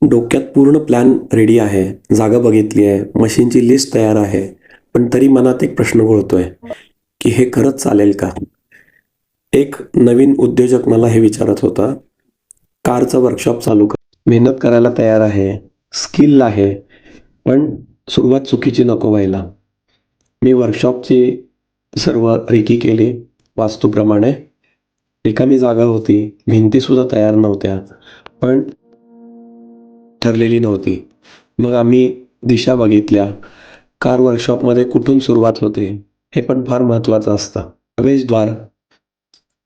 डोक्यात पूर्ण plan ready आहे, जागा बघितली आहे, मशीनची लिस्ट तयार आहे, पण तरी मनात एक प्रश्न घोळतोय की हे खरंच चालेल का? एक नवीन उद्योजक मला हे विचारत होता, कारचं वर्कशॉप चालू कर, मेहनत करायला तयार आहे, स्किल आहे, पण सुरुवात चुकीची नको व्हायला. मी वर्कशॉपची सर्व रेकी केली वास्तूप्रमाणे. रिकामी जागा होती, भिंतीसुद्धा तयार नव्हत्या, पण ठरलेली नव्हती. मग आम्ही दिशा बघितल्या. कार वर्कशॉपमध्ये कुठून सुरुवात होते हे पण फार महत्त्वाचं असतं. प्रवेशद्वार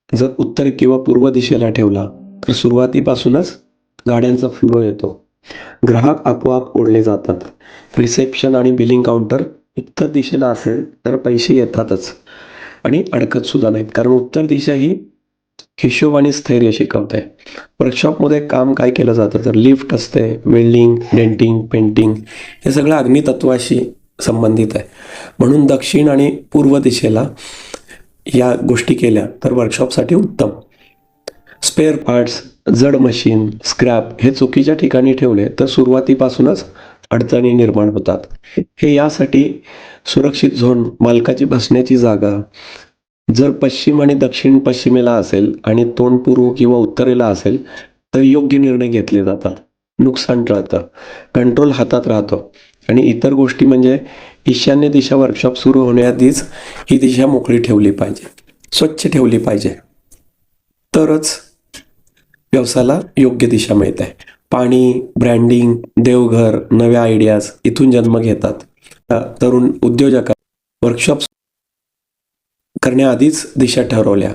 जर उत्तर किंवा पूर्व दिशेला ठेवला तर सुरुवातीपासूनच गाड्यांचा फ्लो येतो. ग्राहक आपोआप ओढले जातात. रिसेप्शन आणि बिलिंग काउंटर उत्तर दिशेला असेल तर पैसे येतातच आणि अडकत सुद्धा नाहीत, कारण उत्तर दिशा ही हिशोब आणि स्थैर्य शिकवते. वर्कशॉपमध्ये काम काय केलं जातं तर लिफ्ट असते, वेल्डिंग, डेंटिंग, पेंटिंग हे सगळं अग्नितत्वाशी संबंधित आहे. म्हणून दक्षिण आणि पूर्व दिशेला या गोष्टी केल्या तर वर्कशॉपसाठी उत्तम. स्पेअर पार्ट्स, जड मशीन, स्क्रॅप हे चुकीच्या ठिकाणी ठेवले तर सुरुवातीपासूनच अडचणी निर्माण होतात. हे यासाठी सुरक्षित झोन, मालकाची बसण्याची जागा जर पश्चिम आणि दक्षिण पश्चिमेला असेल आणि तोंड पूर्व किंवा उत्तरेला असेल तर योग्य निर्णय घेतले जातात. नुकसान टळतं, कंट्रोल हातात राहतो. आणि इतर गोष्टी म्हणजे ईशान्य दिशा वर्कशॉप सुरू होण्याआधीच ही दिशा मोकळी ठेवली पाहिजे, स्वच्छ ठेवली पाहिजे, तरच व्यवसायाला योग्य दिशा मिळते. पाणी, ब्रँडिंग, देवघर, नव्या आयडियाज इथून जन्म घेतात. तरुण उद्योजक वर्कशॉप करण्याआधीच दिशा ठरवल्या